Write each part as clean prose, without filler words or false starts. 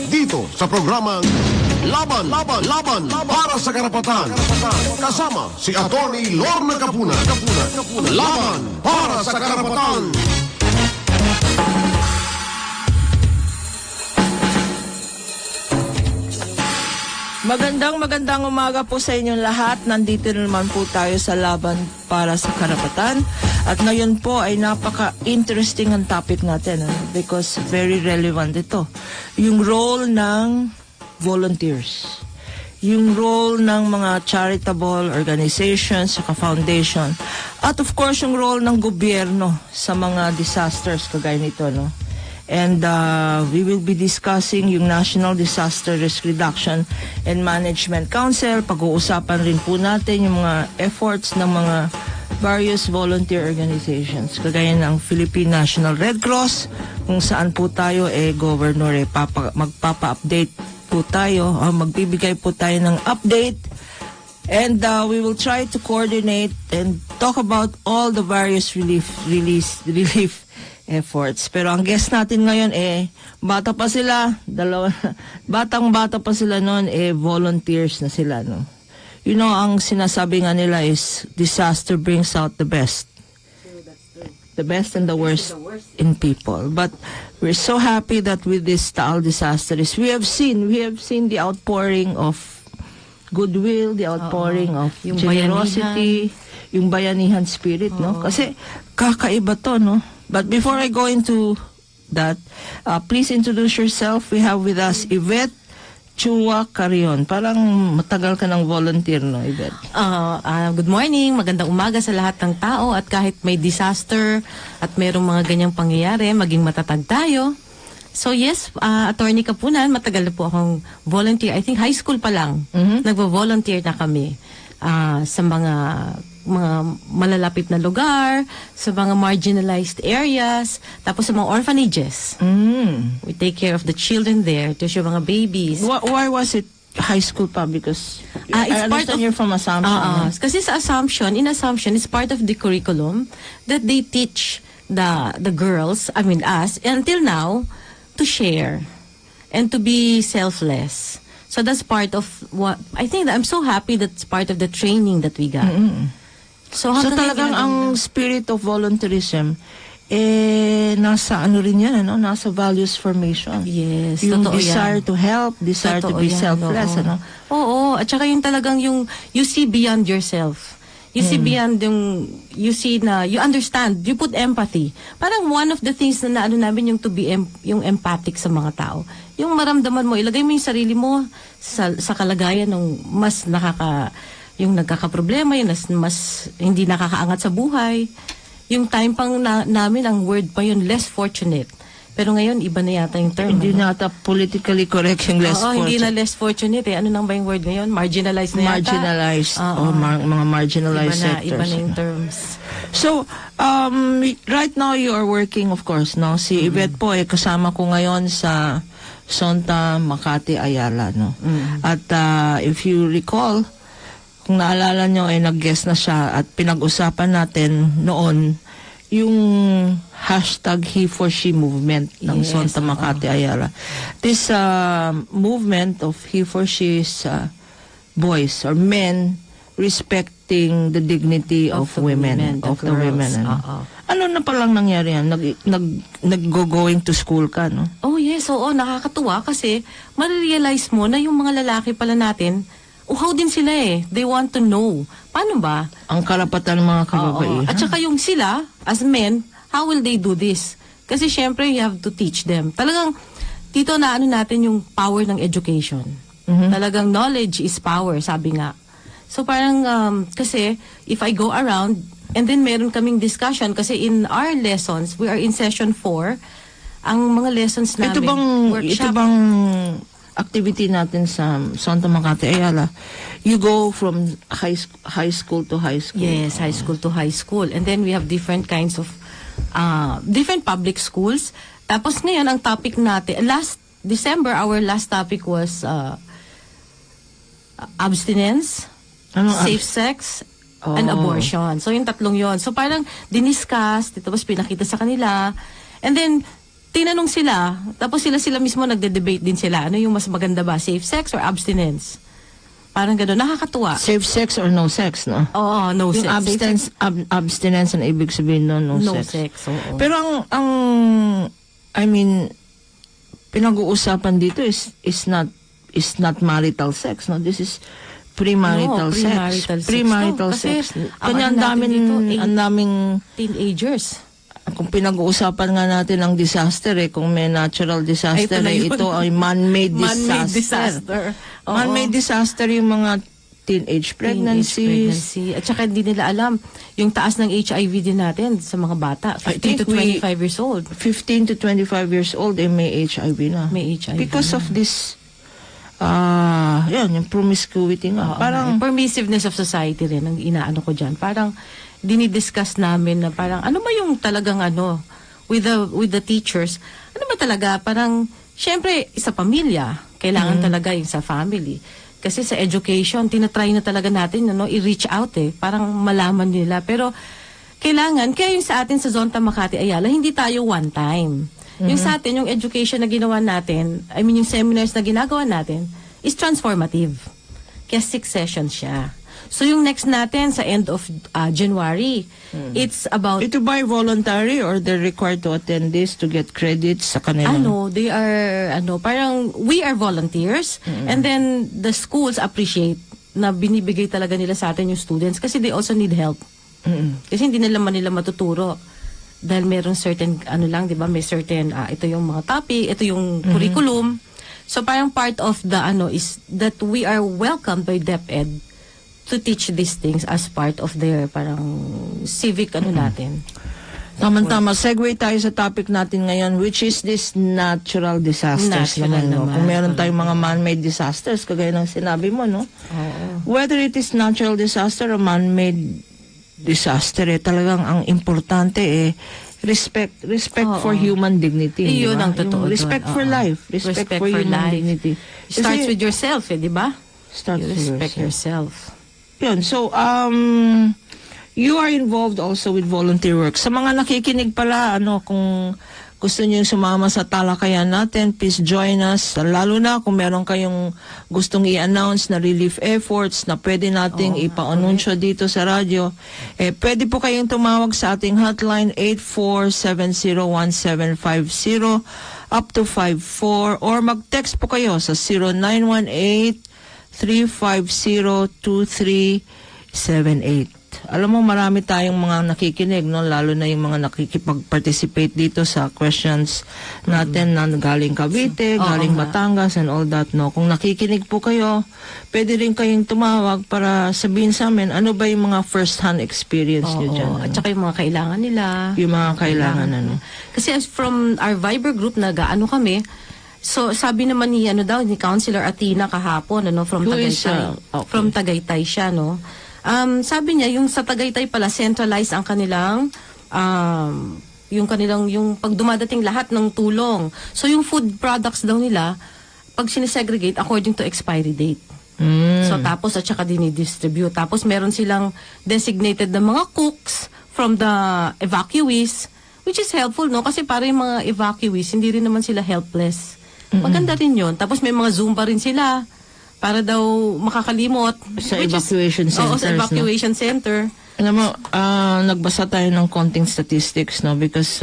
Dito sa programang Laban, Laban, Laban para sa Karapatan. Kasama si Atty. Lorna Kapunan. Laban para sa Karapatan. Magandang umaga po sa inyong lahat. Nandito naman po tayo sa Laban para sa Karapatan. At ngayon po ay napaka-interesting ang topic natin because very relevant ito. Yung role ng volunteers. Yung role ng mga charitable organizations, saka foundation. At of course, yung role ng gobyerno sa mga disasters kagaya nito, no? And we will be discussing yung National Disaster Risk Reduction and Management Council. Pag-uusapan rin po natin yung mga efforts ng mga various volunteer organizations. Kagaya ng Philippine National Red Cross, kung saan po tayo, Governor, magpapa-update po tayo, magbibigay po tayo ng update. And we will try to coordinate and talk about all the various relief efforts. Pero ang guest natin ngayon bata pa sila, batang-bata pa sila noon, volunteers na sila, no. You know, ang sinasabi nga nila is disaster brings out the best. The best and the worst in people. But we're so happy that with this Taal disaster we have seen the outpouring of goodwill, the outpouring of yung generosity, yung bayanihan spirit, no? Kasi kakaiba to, no? But before I go into that, please introduce yourself. We have with us Yvette Chua Carion. Parang matagal ka ng volunteer, no, Yvette? Good morning, magandang umaga sa lahat ng tao. At kahit may disaster at mayroong mga ganyang pangyayari, maging matatag tayo. So yes, Atty. Kapunan, matagal na po akong volunteer. I think high school pa lang, nagvo-volunteer na kami sa mga malalapit na lugar, sa mga marginalized areas, tapos sa mga orphanages. We take care of the children there, to show mga babies. Why was it high school pa? Because it's part of, you're from Assumption. Kasi sa Assumption, it's part of the curriculum that they teach the girls, I mean us, until now, to share and to be selfless. So that's part of what, I think that I'm so happy that's part of the training that we got. So talagang ang spirit of volunteerism, nasa ano rin yan, ano? Nasa values formation. Yes, yung totoo desire yan. to help, desire to Totoo be yan, selfless, ano? Oo, at saka yung talagang yung, you see beyond yourself. You see beyond yung, you see na, you understand, you put empathy. Parang one of the things na naano namin yung to be, yung empathic sa mga tao. Yung maramdaman mo, ilagay mo yung sarili mo sa kalagayan ng mas yung nagkakaproblema, yung mas hindi nakakaangat sa buhay. Yung time pang namin, ang word pa yun, less fortunate. Pero ngayon, iba na yata yung term. Hindi nata politically correct yung less fortunate. Hindi na less fortunate. Ano nang ba yung word ngayon? Marginalized na yata? Marginalized. Mga marginalized sectors. Iba na yung terms. So, right now you are working, of course, no? Si Yvette po, kasama ko ngayon sa Sonta, Makati, Ayala, no? At if you recall, kung naalala nyo, nag-guest na siya at pinag-usapan natin noon yung hashtag He for She movement ng Sonta, Makati, Ayala. This movement of He for She is boys or men respecting the dignity of women, of the women. Ano na palang nangyari yan? Nag-going to school ka, no? Oh yes, oo, nakakatuwa kasi ma-realize mo na yung mga lalaki pala natin, uhaw din sila They want to know. Paano ba? Ang karapatan ng mga kababaihan. At saka yung sila, as men, how will they do this? Kasi syempre, you have to teach them. Talagang, dito na natin yung power ng education. Talagang knowledge is power, sabi nga. So parang, kasi, if I go around, and then meron kaming discussion, kasi in our lessons, we are in session 4, ang mga lessons namin, ito bang activity natin sa Sonta, Makati, Ayala, you go from high school to high school. Yes, high school to high school. And then we have different kinds of, different public schools. Tapos ngayon, ang topic natin, last December, our last topic was abstinence, safe sex, and abortion. So yung tatlong yon. So parang diniscuss, tapos pinakita sa kanila. And then, tinanong sila, tapos sila mismo nagde-debate din sila. Ano yung mas maganda ba? Safe sex or abstinence? Parang gano'n. Nakakatuwa. Safe sex or no sex, no? Oo, no Yung sex. abstinence ang ibig sabihin no, no No sex. sex, oo. Pero I mean, pinag-uusapan dito is not marital sex, no? This is premarital sex. Premarital sex. Kanya ang daming teenagers. kung pinag-uusapan nga natin ang disaster kung may natural disaster ito ay man-made disaster. Oo. Man-made disaster yung mga teenage pregnancies. At saka hindi nila alam yung taas ng HIV din natin sa mga bata. 15 to 25 years old. 15 to 25 years old may HIV na. May HIV Because na. of this yung promiscuity nga. Parang permissiveness of society rin ang inaano ko dyan. Parang dinidiscuss namin na parang ano ba yung talagang with the teachers, ano ba talaga parang syempre sa pamilya kailangan talaga yung sa family kasi sa education tinatry na talaga natin i-reach out parang malaman nila pero kailangan kaya yung sa atin sa Zonta Makati Ayala hindi tayo one time yung sa atin yung education na ginawa natin yung seminars na ginagawa natin is transformative kaya 6 sessions siya. So yung next natin sa end of January, it's about... Ito ba voluntary or they're required to attend this to get credits sa kanila? They are, parang we are volunteers and then the schools appreciate na binibigay talaga nila sa atin yung students kasi they also need help. Kasi hindi nila matuturo dahil meron certain, di ba, may certain, ito yung mga topic, ito yung curriculum. So parang part of the, is that we are welcomed by DepEd to teach these things as part of their parang civic natin. Tama-tama. Segue tayo sa topic natin ngayon which is this natural disasters naman. Kung meron tayong mga man-made disasters kagaya ng sinabi mo, no? Whether it is natural disaster or man-made disaster, talagang ang importante respect for human dignity. Yun ang totoo. Respect for life. Respect for human dignity. Starts with yourself, di ba? Start with respect yourself. Yun. So, you are involved also with volunteer work. Sa mga nakikinig pala, kung gusto niyo sumama sa talakayan natin, please join us. Lalo na kung meron kayong gustong i-announce na relief efforts na pwede nating ipa-anunsyo dito sa radyo, pwede po kayong tumawag sa ating hotline 84701750 up to 54 or mag-text po kayo sa 0918-350-2378. Alam mo, marami tayong mga nakikinig, no? Lalo na yung mga nakikipag-participate dito sa questions natin na galing Cavite, galing Batangas and all that, no? Kung nakikinig po kayo, pwede rin kayong tumawag para sabihin sa amin, ano ba yung mga first-hand experience nyo dyan? At saka yung mga kailangan nila. Yung mga kailangan, Kasi as from our Viber group, kami, so sabi naman ni ni Councilor Atina kahapon from Tagaytay. From Tagaytay siya, no. Sabi niya yung sa Tagaytay pala centralized ang kanilang yung pag dumadating lahat ng tulong. So yung food products daw nila pag sinesegregate according to expiry date. So tapos at saka dinidistribute. Tapos meron silang designated na mga cooks from the evacuees which is helpful, no? Kasi para yung mga evacuees hindi rin naman sila helpless. Maganda rin yun. Tapos may mga Zumba rin sila para daw makakalimot. Sa evacuation centers. Oo, sa evacuation center. Alam mo, nagbasa tayo ng konting statistics, no? Because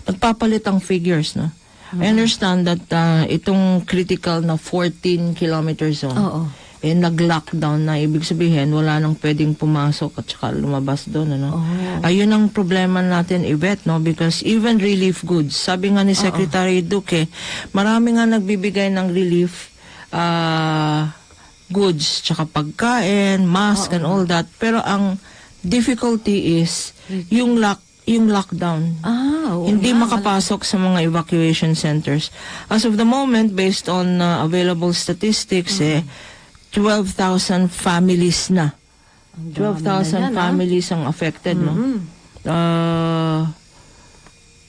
nagpapalit ang figures, no? I understand that itong critical na 14 kilometer zone, nag-lockdown na. Ibig sabihin, wala nang pwedeng pumasok at saka lumabas doon, ano? Ayun ang problema natin, Yvette, no? Because even relief goods, sabi nga ni Secretary Duque, marami nga nagbibigay ng relief goods, tsaka pagkain, mask and all that. Pero ang difficulty is yung lockdown. Hindi makapasok sa mga evacuation centers. As of the moment, based on available statistics, 12,000 families na. 12,000 families ang affected, no?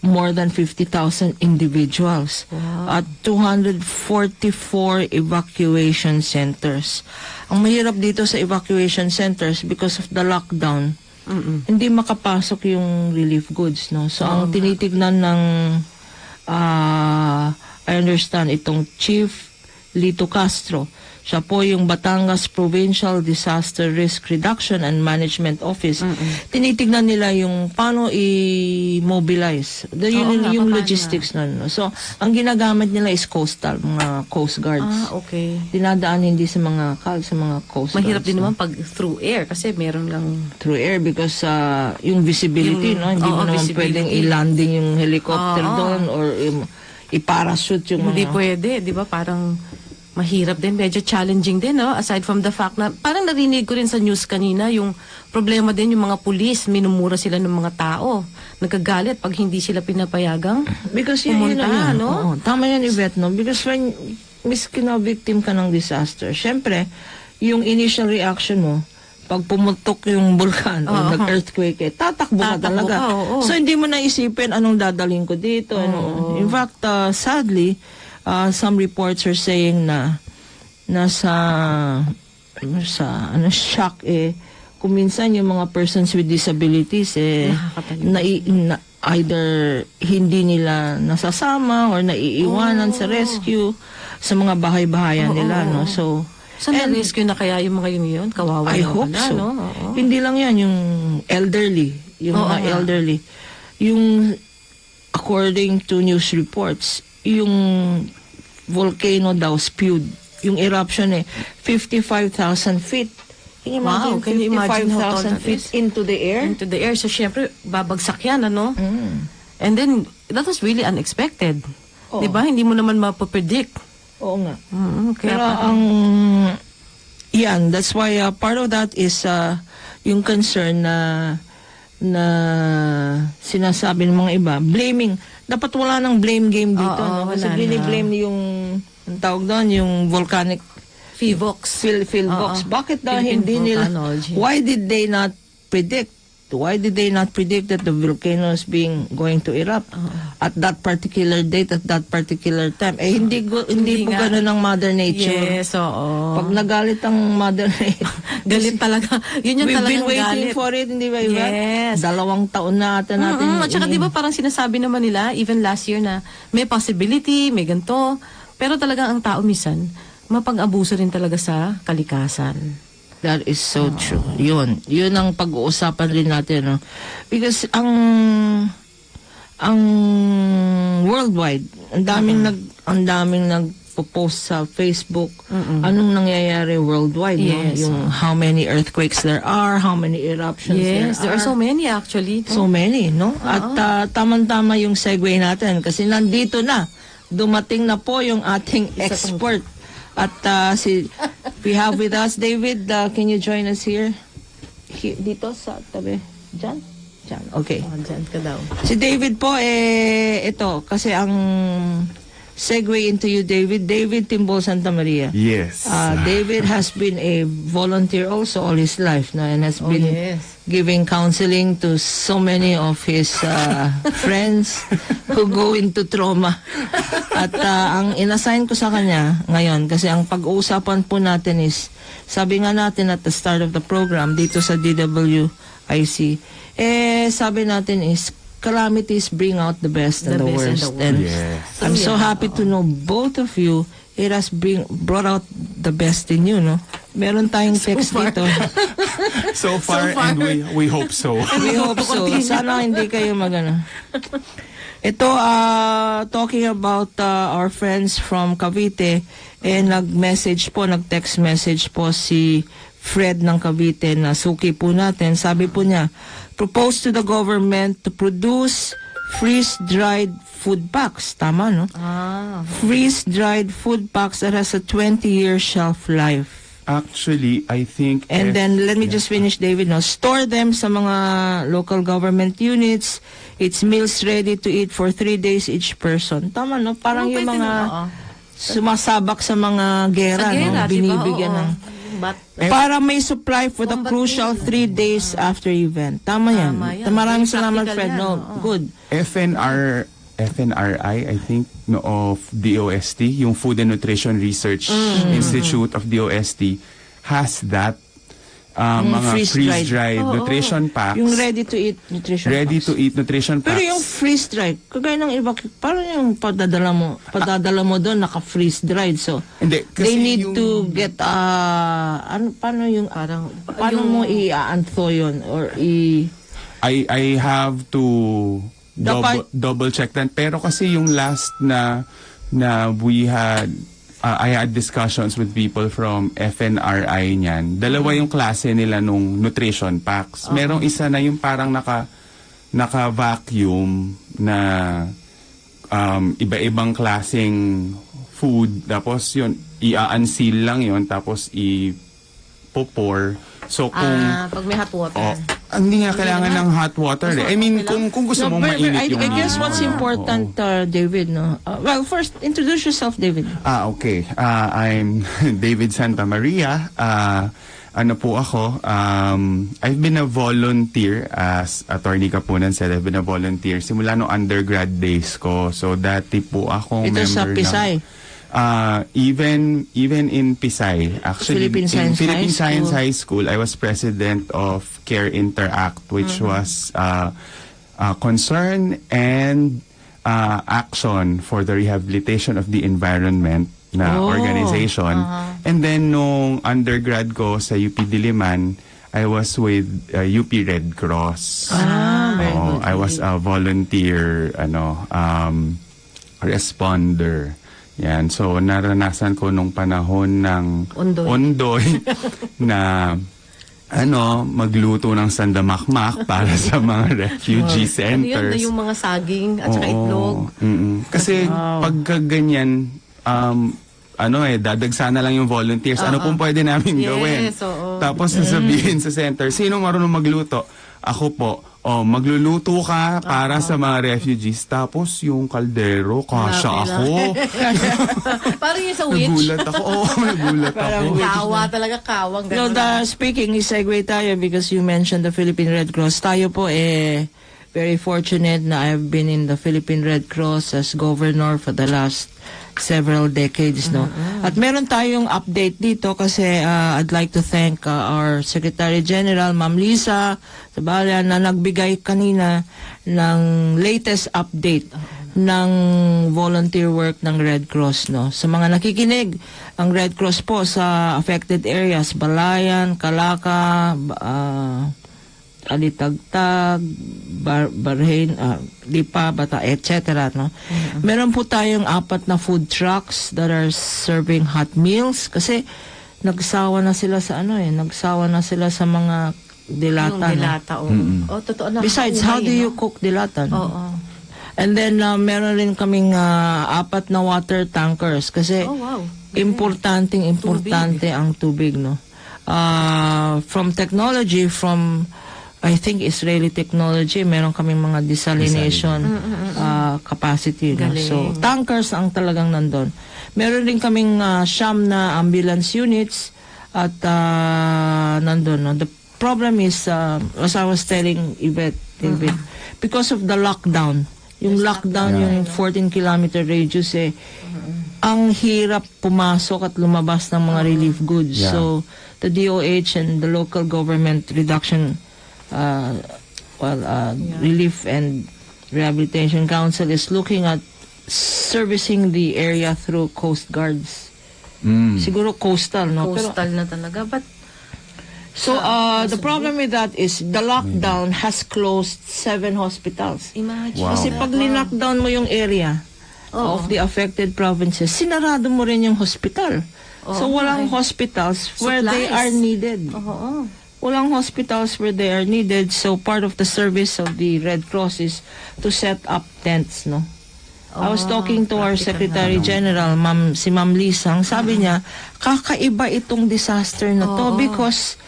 More than 50,000 individuals at 244 evacuation centers. Ang mahirap dito sa evacuation centers because of the lockdown, hindi makapasok yung relief goods, no? So ang tinitignan ng I understand itong Chief Lito Castro. Siya po yung Batangas Provincial Disaster Risk Reduction and Management Office. Tinitignan nila yung paano i-mobilize. Yung logistics na. No? So, ang ginagamit nila is coastal, mga coast guards. Okay. Dinadaan hindi sa mga coast guards. Mahirap din naman pag through air kasi meron lang Through air because yung visibility, no? Hindi mo naman pwedeng i-landing yung helicopter doon or i-parachute yung hindi mga... pwede, di ba? Parang mahirap din, medyo challenging din, no? Aside from the fact na, parang narinig ko rin sa news kanina, yung problema din yung mga pulis, minumura sila ng mga tao. Nagkagalit pag hindi sila pinapayagang Because pumunta, yun, no? Oo, tama yan, Yvette, no? Because when miskin na victim ka ng disaster, syempre, yung initial reaction mo, pag pumutok yung bulkan o nag-earthquake, tatakbo ka talaga. So, hindi mo naisipin anong dadaling ko dito. Ano. In fact, sadly, some reports are saying na shock kung minsan yung mga persons with disabilities either hindi nila nasasama or naiiwanan sa rescue sa mga bahay-bahayan nila, no? So na-rescue na kaya yung mga yun? Kawawa I hope pala, so. No? Hindi lang yan, yung elderly. Yung mga elderly. Yung, according to news reports, yung volcano daw spewed. Yung eruption 55,000 feet. Can you imagine 55,000 feet into the air? Into the air. So, syempre, babagsak yan, ano? And then, that was really unexpected. Diba? Hindi mo naman mapapredict. Oo nga. Kaya pero that's why part of that is yung concern na sinasabi ng mga iba, blaming. Dapat wala nang blame game dito. No? Kasi blame yung ang tawag doon, yung volcanic Phivox. Phivox. Bakit daw hindi nila, why did they not predict that the volcano is going to erupt at that particular date, at that particular time? Hindi po ganun ang Mother Nature. Yes, oo. Pag nagalit ang Mother Nature, galit talaga. Yun yung we've talagang been waiting galit. for it, hindi ba? Yes. 2 taon na ata natin. At saka di ba parang sinasabi naman nila, even last year na may possibility, may ganito. Pero talagang ang tao minsan, mapag-abuso rin talaga sa kalikasan. That is so true. Yun ang pag-uusapan rin natin, no? Because ang worldwide, ang daming nagpo-post sa Facebook. Anong nangyayari worldwide, no? Yung how many earthquakes there are, how many eruptions there are so many actually. So many, no? At tamang-tama yung segue natin kasi nandito na, dumating na po yung ating expert. At we have with us David. Can you join us here? Dito sa tabi. Diyan? Okay. Diyan ka daw. Si David po, ito, kasi ang segue into you, David Timbol Santa Maria. Yes. David has been a volunteer also all his life, no, and has been giving counseling to so many of his friends who go into trauma. At ang inassign ko sa kanya ngayon, kasi ang pag-uusapan po natin is, sabi nga natin at the start of the program dito sa DWIC, sabi natin is, calamities bring out the best and the worst. And I'm so happy to know both of you, it has brought out the best in you, no? Meron tayong text dito. So far, and we hope so. We hope so. Sana hindi kayo magana. Ito, talking about our friends from Cavite, nag-text message po si Fred ng Cavite na suki po natin. Sabi po niya, propose to the government to produce freeze-dried food packs. Tama, no? Freeze-dried food packs that has a 20-year shelf life. Actually, I think... And then, let me just finish, David. No? Store them sa mga local government units. It's meals ready to eat for 3 days each person. Tama, no? Parang yung mga sumasabak sa mga gera, no? Binibigyan ng... Para may supply for the crucial 3 days after event. Tama yan. Maraming salamat, Fred. No, good. FNRI, I think, no, of DOST, yung Food and Nutrition Research Institute of DOST, has that. mga freeze-dried. freeze-dried nutrition packs. Yung ready-to-eat nutrition packs. Ready-to-eat nutrition packs. Pero yung freeze-dried, kagaya ng iba, parang yung padadala mo doon, naka-freeze-dried. So, Hindi, kasi they need yung- to get, paano yung, paano mo i-antho yun? Or I have to double check that. Pero kasi yung last na we had I had discussions with people from FNRI niyan. Dalawa yung klase nila nung nutrition packs. Merong isa na yung parang naka-vacuum na iba-ibang klaseng food. Tapos yun, i-unseal lang yun. Tapos i-pour. So kung... pag may hot water. Hindi nga kailangan ng hot water eh. I mean, kung gusto mong mainit yung... I guess what's important, David, no? Well, first, introduce yourself, David. Okay. I'm David Santa Maria. Ano po ako? I've been a volunteer, as Atty. Kapunan said, I've been a volunteer simula no undergrad days ko. So, dati po akong Ito member sa Pisay. Even in Pisay, actually, Philippine in Science Philippine High Science School. High School, I was president of Care Interact, which was concern and action for the rehabilitation of the environment na organization. And then nung undergrad ko sa UP Diliman, I was with UP Red Cross. Very good. I was a volunteer responder. Yan. So, naranasan ko nung panahon ng Ondoy na magluto ng sandamakmak para sa mga refugee centers. Yung mga saging at saka itlog. Kasi pagka ganyan, dadagsa na lang yung volunteers. Ano pong pwede namin gawin? Tapos sasabihin sa center, sino marunong magluto? Ako po. Magluluto ka para sa mga refugees. Tapos yung kaldero, kasha ako. Parang yung sa witch. Nagulat ako. Nagulat ako. Kawa talaga, kawang. No, speaking, segue tayo because you mentioned the Philippine Red Cross. Tayo po very fortunate na I've been in the Philippine Red Cross as governor for the last several decades, no? At meron tayong update dito kasi I'd like to thank our Secretary General, Ma'am Lisa Tabalan, na nagbigay kanina ng latest update ng volunteer work ng Red Cross, no? Sa mga nakikinig, ang Red Cross po sa affected areas, Balayan, Calaca, Alitagtag, Barhen, Lipa, Bata, etc. No? Meron po tayong 4 na food trucks that are serving hot meals kasi nagsawa na sila sa nagsawa na sila sa mga dilata. Totoo na. Besides, how do you cook dilata? No? And then meron rin kaming 4 na water tankers kasi importante ang tubig, no. From technology, I think Israeli technology, meron kaming mga desalination capacity. No? So, tankers ang talagang nandun. Meron din kaming siyam na ambulance units at nandun. No? The problem is, as I was telling Yvette, David, because of the lockdown, yung 14-kilometer radius, ang hirap pumasok at lumabas ng mga relief goods. So, the DOH and the local government reduction Relief and Rehabilitation Council is looking at servicing the area through coast guards. Siguro coastal, no? Coastal na talaga. But so, the problem with that is the lockdown has closed 7 hospitals. Imagine. Wow. Kasi pag li-lockdown mo yung area of the affected provinces, sinarado mo rin yung hospital. So, walang hospitals where they are needed. Walang hospitals where they are needed, so part of the service of the Red Cross is to set up tents, no? I was talking to our Secretary General, si Ma'am Lisang, sabi niya, kakaiba itong disaster na to because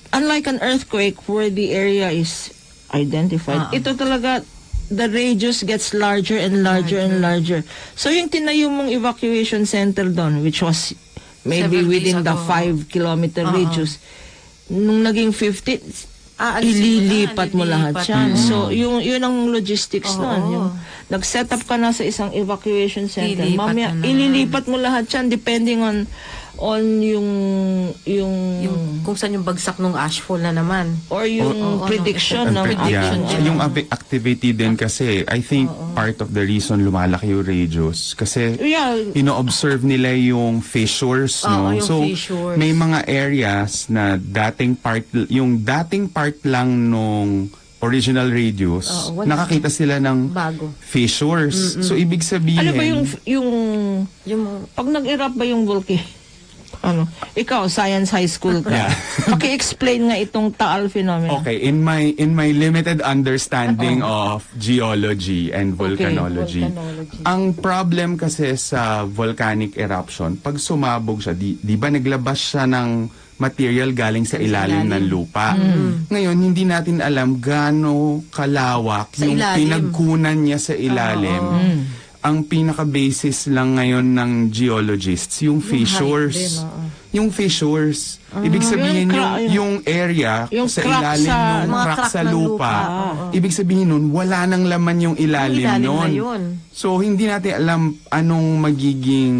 unlike an earthquake where the area is identified, ito talaga, the radius gets larger and larger and larger. So yung tinayo mong evacuation center doon, which was maybe within the 5-kilometer radius, nung naging 50, ililipat mo lahat yan. So, yun ang logistics nun. Yung nag-set up ka na sa isang evacuation center. Mamaya, ililipat mo lahat yan depending on on yung Yung kung saan yung bagsak ng ashfall na naman. or yung prediction ng prediction action. dyan. Yung activity din kasi, I think part of the reason lumalaki yung radius kasi Yeah. ino-observe nila yung fissures, no? Oo, yung So, fissures. may mga areas na yung dating part lang nung original radius, Oo, wala. nakakita sila ng Bago. fissures. So, ibig sabihin... Ano ba yung Yung pag nag-erupt ba yung volcano? Ano? Ikaw, science high school ka. Yeah. Paki-explain nga itong Taal phenomenon. Okay, in my limited understanding of geology and volcanology, volcanology. ang problem kasi sa volcanic eruption, pag sumabog siya, di ba naglabas siya ng material galing sa ilalim ng lupa. Ngayon, hindi natin alam gaano kalawak Sa yung ilalim. pinagkunan niya sa ilalim. Ang pinaka-basis lang ngayon ng geologists, yung fissures. height din, oo. Yung fissures. Ibig sabihin yung area yung sa crack ilalim sa- ng mga crack crack sa ng lupa. lupa. Ibig sabihin nun, wala nang laman yung ilalim, ilalim nun. na yun. So, hindi natin alam anong magiging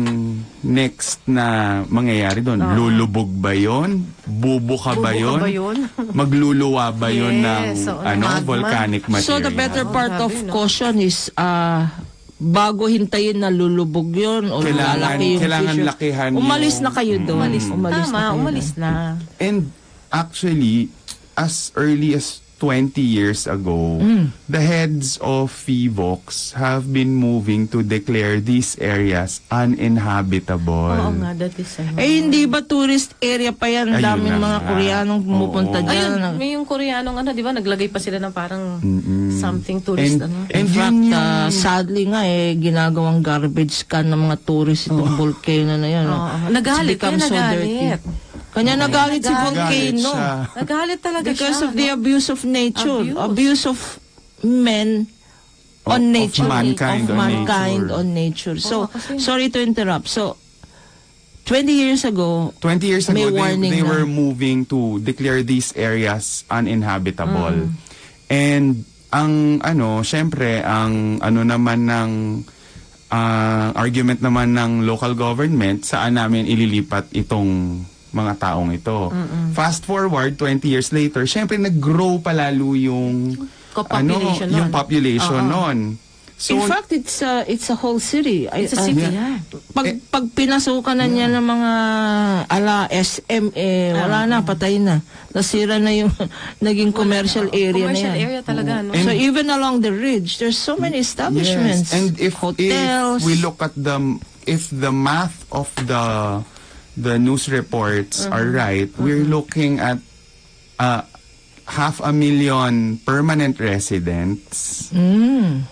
next na mangyayari doon. Lulubog ba yun? Bubuka ba Bubuka yun? ba yun? Magluluwa ba yun ng Yes, oo, magma. volcanic material? So the better part of grabe, no? caution is bago hintayin na lulubog yun o lalaki yung kailangan fissure, lakihan umalis yung- na kayo doon. Umalis Tama, na kayo umalis na. And actually, as early as 20 years ago, the heads of FIVOX have been moving to declare these areas uninhabitable. Oo nga, that is Eh, hindi ba tourist area pa yan? Ayun Daming na mga nga. Koreanong pumupunta Oo. dyan. Ayun, may yung Koreanong di ba, naglagay pa sila ng parang something And- tourist, In And fact, yun yung- sadly nga ginagawang garbage can ng mga tourist itong volcano na yan. Oo. Nagalit, kaya nagalit. Kanya nagalit si Nagalit volcano. siya. Nagalit talaga Because siya. of the abuse of nature. Abuse of men on Of nature. mankind Of on mankind nature. on nature. So, kasi- sorry to interrupt. So, 20 years ago, 20 years May ago, warning they na. were moving to declare these areas uninhabitable. And syempre, ang naman ng argument naman ng local government, saan namin ililipat itong mga taong ito. Fast forward, 20 years later, syempre nag-grow palalo yung Population nun. yung population nun. So, in fact, it's a whole city. It's a city, yeah. Pag pinasukan na niya ng mga SM, wala na, patay na. Nasira na yung naging commercial area na Commercial yan. area talaga, no? So even along the ridge, there's so many establishments. yes. And if hotels. we look at if the math of the news reports are right, we're looking at 500,000 permanent residents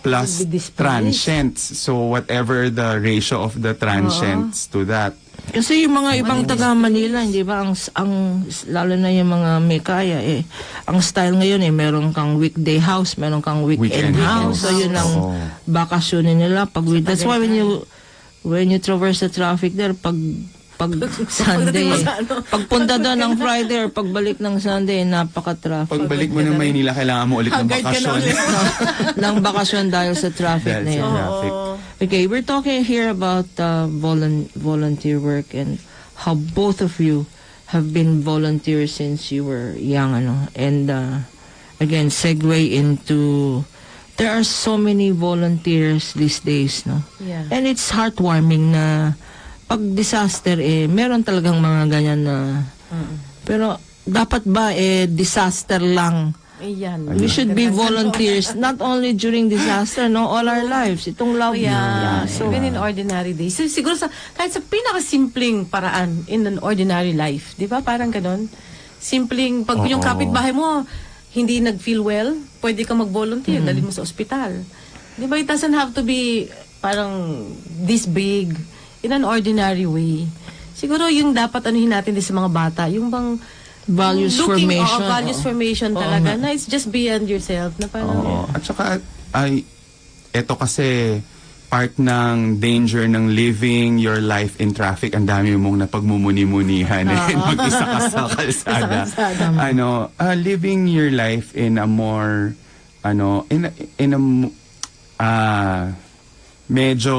plus Will be displaced. transients. So whatever the ratio of the transients to that. Kasi yung mga ibang taga Manila, hindi ba, ang lalo na yung mga may kaya ang style ngayon meron kang weekday house, meron kang weekend Weekend house. house. So yun ang Oo. bakasyonin nila pag that's why when you traverse the traffic there pag Sunday, mo sa ano. pagpunta doon ng Friday or pagbalik ng Sunday, napaka-traffic. Pagbalik mo ng Maynila, kailangan mo ulit ng Haggard ka na bakasyon. ulit. ng bakasyon dahil sa traffic Dahil na sa yan. traffic. Okay, we're talking here about volunteer work and how both of you have been volunteers since you were young, and again, segue into there are so many volunteers these days, no? Yeah. And it's heartwarming na pag disaster meron talagang mga ganyan na pero dapat ba disaster lang? Ayan. We should be volunteers not only during disaster, no, all our lives. Itong love. Yeah, So, even in ordinary days. So, siguro kahit sa pinakasimpleng paraan in an ordinary life, di ba? Parang ganon. Simpleng, pag yung kapitbahay mo, hindi nag-feel well, pwede ka mag-volunteer, dalhin mo sa ospital. Di ba? It doesn't have to be parang this big, in an ordinary way. Siguro yung dapat anuhin natin din sa mga bata, yung bang values formation. Values formation talaga, na it's just beyond yourself. Na parang, Oo. At saka, eto kasi part ng danger ng living your life in traffic. Ang dami mong napagmumuni-munihan mag-isa ka sa kalsada. Living your life in a more, medyo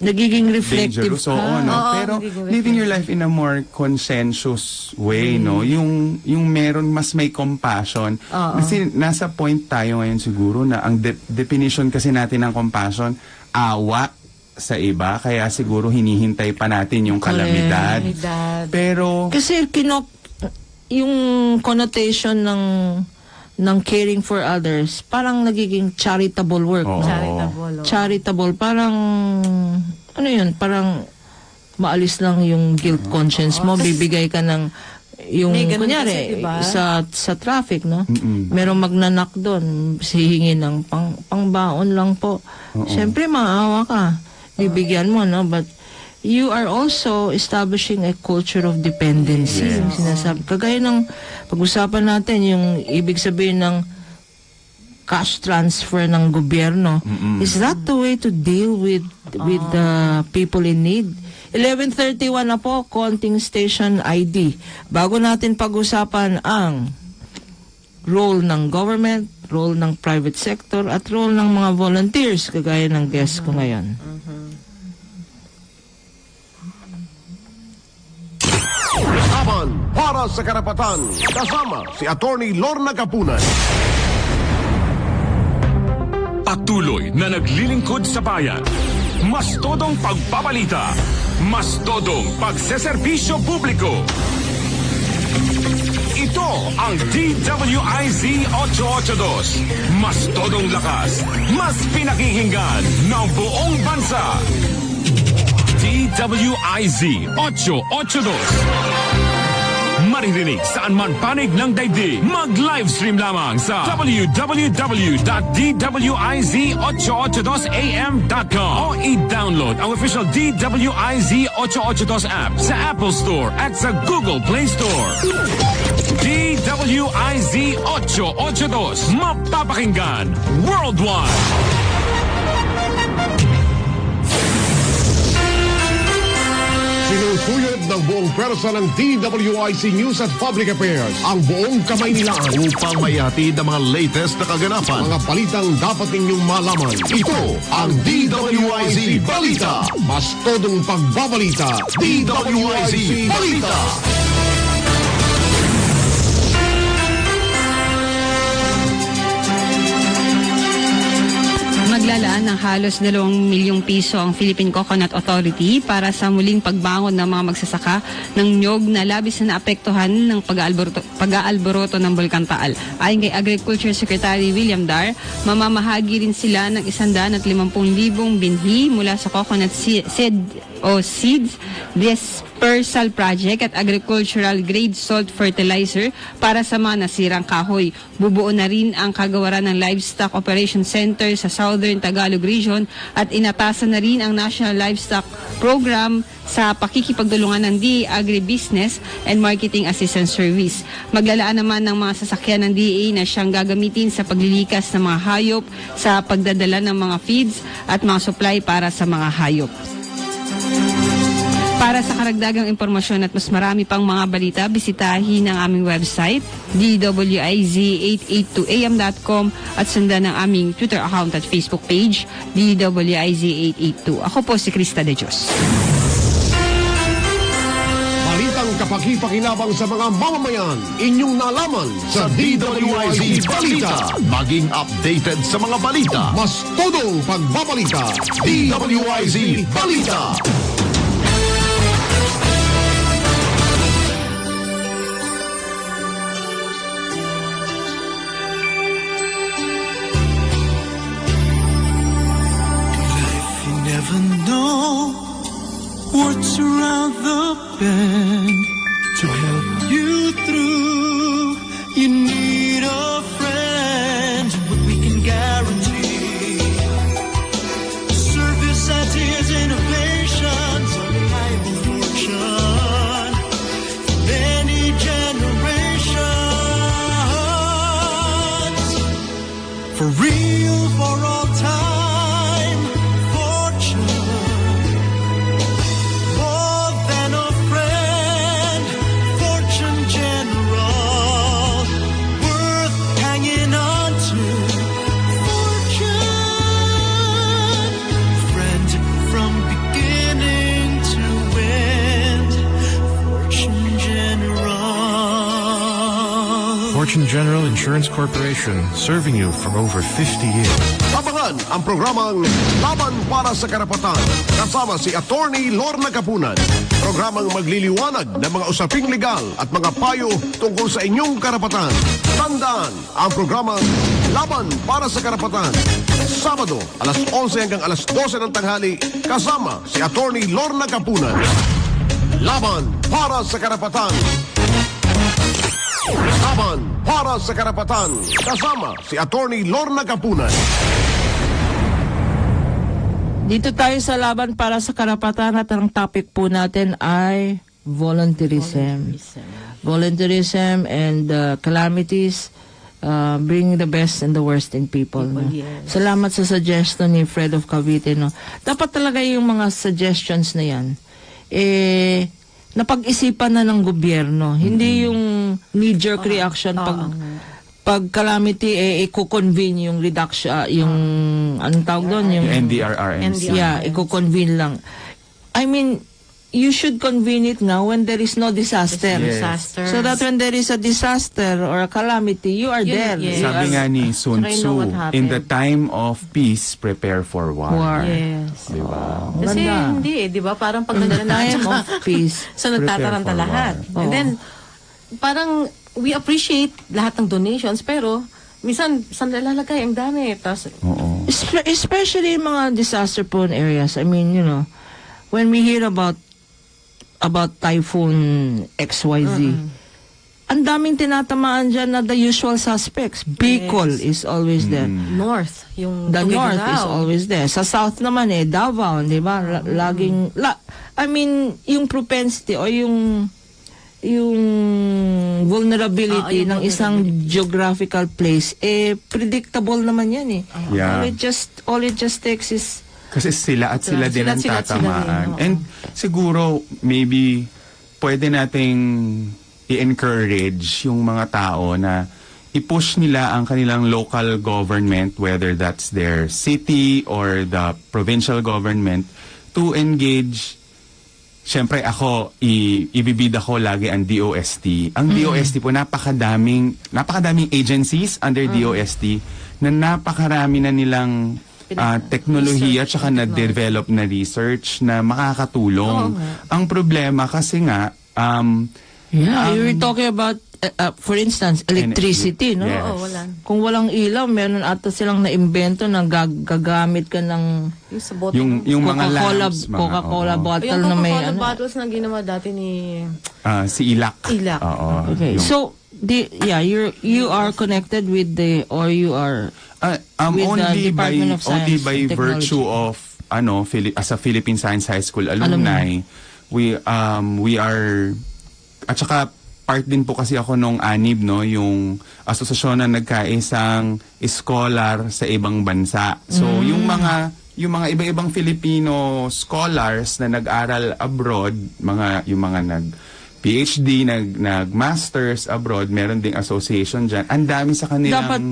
Nagiging reflective dangerous. ka. Oo, no? Oo, Pero nagiging living your life in a more consensus way, no? Yung meron mas may compassion. Kasi nasa point tayo ngayon siguro na ang definition kasi natin ng compassion, awa sa iba, kaya siguro hinihintay pa natin yung kalamidad. Pero Kasi yung connotation ng caring for others, parang nagiging charitable work. Oo. No? Charitable, parang, ano yun, parang maalis lang yung guilt conscience mo, bibigay ka ng, yung, May ganun kunyari, kasi, diba? sa traffic, no? Merong magnanak doon, sihingi ng pangbaon lang po. Siyempre, maawa ka. Bibigyan mo, no? But, you are also establishing a culture of dependency. Yung sinasabi. Kagaya ng pag-usapan natin, yung ibig sabihin ng cash transfer ng gobyerno. Is that the way to deal with the people in need? 11:31 na po, Konting Station ID. Bago natin pag-usapan ang role ng government, role ng private sector, at role ng mga volunteers, kagaya ng guest ko ngayon. Laban para sa karapatan. Kasama si Atty. Lorna Kapunan. Patuloy na naglilingkod sa bayan. Mas todong pagbabalita. Mas todong pagseserbisyo publiko. Ito ang DWIZ 882. Mas todong lakas. Mas pinakikinggan ng buong bansa. DWIZ 882. Maririnig saan man panig ng daigdig. Mag-livestream lamang sa www.dwiz882am.com o i-download ang official DWIZ 882 app sa Apple Store at sa Google Play Store. DWIZ 882. Mapapakinggan worldwide. Sinusuyod ng buong pwersa ng DWIC News at Public Affairs ang buong Kamaynilaan upang maihatid ang mga latest na kaganapan, mga balitang dapat ninyong malaman. Ito ang DWIC Balita. Mas todong pagbabalita. DWIC Balita. Maglalaan ng halos 2 milyong piso ang Philippine Coconut Authority para sa muling pagbangon ng mga magsasaka ng nyog na labis na naapektuhan ng pag-aalboroto ng Bulkan Taal. Ayon kay Agriculture Secretary William Dar, mamamahagi rin sila ng 150,000 binhi mula sa coconut seeds dispersal project at agricultural grade salt fertilizer para sa mga nasirang kahoy. Bubuo na rin ang kagawaran ng Livestock Operation Center sa Southern Tagalog Region at inatasan na rin ang National Livestock Program sa pakikipagdulungan ng DA Agribusiness and Marketing Assistance Service. Maglalaan naman ng mga sasakyan ng DA na siyang gagamitin sa paglilikas ng mga hayop, sa pagdadala ng mga feeds at mga supply para sa mga hayop. Para sa karagdagang impormasyon at mas marami pang mga balita, bisitahin ang aming website, dwiz882am.com at sundan ang aming Twitter account at Facebook page, dwiz882. Ako po si Krista De Dios. Balitang kapakipakinabang sa mga mamamayan. Inyong nalaman sa DWIZ Balita. Maging updated sa mga balita. Mas todong pagbabalita. DWIZ Balita. Never know what's around the bend to help you through. You need a friend, but we can guarantee service that is innovations, a reliable fortune, many generations, for real, for all time. More than a friend. Construction General Insurance Corporation, serving you for over 50 years. Abangan ang programang Laban para sa Karapatan kasama si Atty. Lorna Kapunan. Programang magliliwanag ng mga usaping legal at mga payo tungkol sa inyong karapatan. Tandaan ang programang Laban para sa Karapatan. Sabado, alas 11 hanggang alas 12 ng tanghali kasama si Atty. Lorna Kapunan. Laban para sa Karapatan. Laban para sa Karapatan kasama si Atty. Lorna Kapunan. Dito tayo sa Laban para sa Karapatan at ang topic po natin ay volunteerism. Volunteerism and calamities bring the best and the worst in people. No? Yes. Salamat sa suggestion ni Fred of Cavite. No? Dapat talaga yung mga suggestions na yan, napag-isipan na ng gobyerno. Hindi yung knee-jerk reaction pag calamity, i-convene yung reduction, yung, anong tawag doon? Yung NDRRMC. Yeah, i-convene lang. I mean, you should convene it now when there is no disaster. Yes. So that when there is a disaster or a calamity, you are there. yes. Sabi nga ni Sun Tsaka you know Tzu, what happened. in the time of peace, prepare for war. Yes. Diba? Kasi Ganda. hindi di ba? Parang pag In the nandiyan time na, of peace. so nagtataranta Prepare for lahat. war. And then, parang we appreciate lahat ng donations, pero minsan, saan nalalagay? Ang dami. Tapos, Oo. Especially in mga disaster-prone areas. I mean, you know, when we hear about Typhoon XYZ, ang daming tinatamaan dyan na the usual suspects. Bicol is always there. north, yung The Tugigaraw. north is always there. Sa south naman Davao, di ba? Laging, I mean, yung propensity o yung vulnerability ng isang geographical place, predictable naman yan eh. Yeah. All it just takes is Kasi sila din ang sila tatamaan. din, oo. And siguro, maybe, pwede nating i-encourage yung mga tao na i-push nila ang kanilang local government, whether that's their city or the provincial government, to engage. Siyempre ako, ibibida ko lagi ang DOST. Ang DOST po, napakadaming agencies under DOST na napakarami na nilang teknolohiya at saka na-develop na research na makakatulong. Ang problema kasi nga, you were talking about for instance, electricity, no? Yes. Oo, wala. Kung walang ilaw, meron ata silang na-imbento na gagamit ka ng Yung sa bote. yung mga lamps, Coca-Cola oo. bottle Yung na may Coca-Cola ano. bottles na ginawa dati ni Si Ilak. Ilak. Oo. Okay. Yung- So, you are connected with you are with the Department of Science only by and virtue Technology. of as a Philippine Science High School alumni, we are, at saka part din po kasi ako nung ANIB, no, yung asosasyon na nagkaisang scholar sa ibang bansa. So yung mga iba-ibang Filipino scholars na nag-aral abroad, yung mga nag-PhD, nag-masters abroad, meron ding association dyan. Ang dami sa kanilang dapat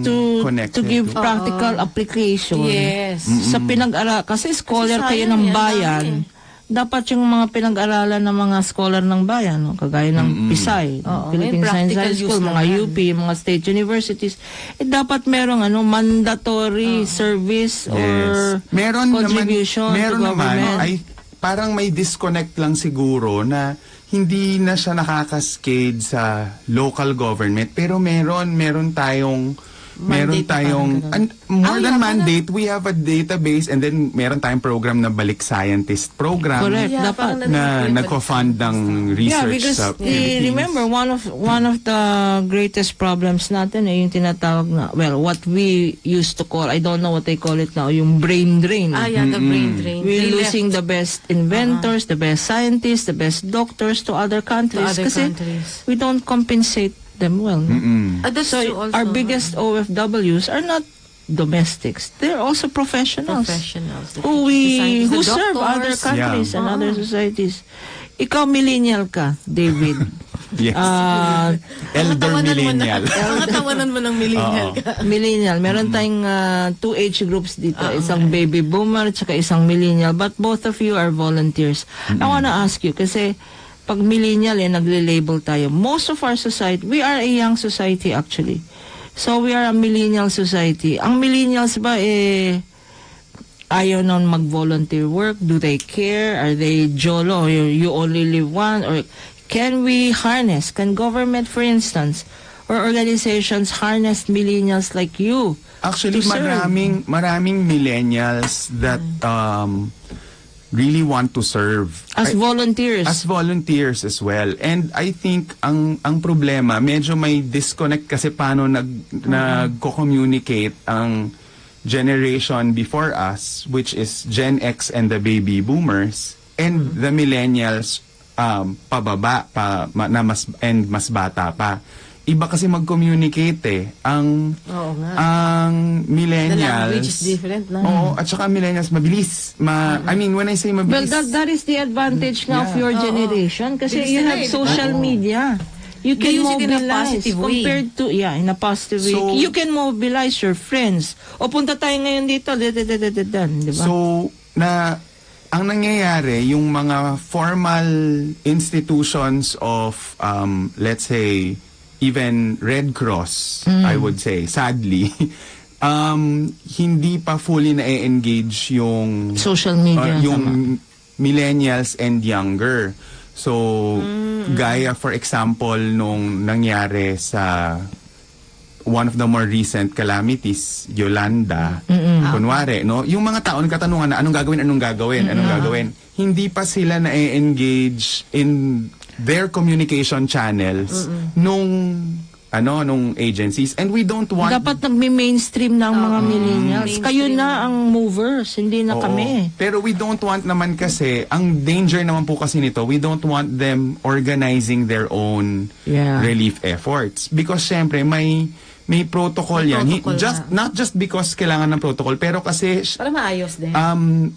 connected. to give practical application. Yes. Sa pinag-aral kasi scholar Kasi kayo sayang ng yan, bayan. dami. Dapat yung mga pinag-aralan ng mga scholar ng bayan, no? Kagaya ng PSI, Oo, Philippine may Science practical High School, use mga naman. UP, mga state universities, dapat merong mandatory service or Meron contribution naman, to government. ay parang may disconnect lang siguro na hindi na siya nakakascade sa local government, pero meron tayong more than mandate, we have a database, and then meron tayong program na Balik Scientist program. Correct. Yeah, Dapat. parang Na nagko-fund ng research because sa Philippines. remember one of the greatest problems natin yung tinatawag na, well, what we used to call, I don't know what they call it now, yung brain drain. the brain drain. We're They losing left the best inventors, the best scientists, the best doctors to other countries. To other kasi countries. we don't compensate them well. No? That's So true also. our biggest OFWs are not domestics. They're also professionals. Who The serve other doctors. countries and other societies. Ikaw millennial ka, David. Yes. Elder millennial. Tawanan mo ng millennial ka. Millennial. Meron tayong two age groups dito. Isang baby boomer at saka isang millennial. But both of you are volunteers. I wanna ask you kasi pag millennial nagle-label tayo. Most of our society, we are a young society actually. So we are a millennial society. Ang millennials ba ayaw nun mag-volunteer work? Do they care? Are they jolo? Or you only live one? Or can we harness? Can government, for instance, or organizations harness millennials like you? Actually, to serve? maraming millennials that really want to serve. As volunteers. As volunteers as well. And I think ang problema, medyo may disconnect kasi paano nagko-communicate ang generation before us, which is Gen X and the baby boomers, and the millennials pababa na mas bata pa. Iba kasi mag-communicate Ang Oo nga. ang millennials. The language is different na. Oo, at saka millennials mabilis. I mean, when I say Well, mabilis, that is the advantage now of your generation kasi Bilis you nila have eh, social Oo. media. You They can use it in a mobilize positive way. compared to, in a positive way. So- You can mobilize your friends. O punta tayo ngayon dito, di ba? so, ang nangyayari, yung mga formal institutions of, let's say, even Red Cross, I would say, sadly, hindi pa fully na-engage yung Social media. yung millennials and younger. So, gaya for example nung nangyari sa one of the more recent calamities, Yolanda, kunware, no? Yung mga tao nagkatanungan na anong gagawin. Hindi pa sila na-engage in their communication channels nung agencies, and we don't want Dapat nagme-mainstream na ang mga millennials. Kayo na ang movers, hindi na Oo. kami. Pero we don't want naman kasi, ang danger naman po kasi nito, we don't want them organizing their own Yeah. relief efforts. Because syempre, may protocol yan. protocol Not just because kailangan ng protocol, pero kasi Para maayos din.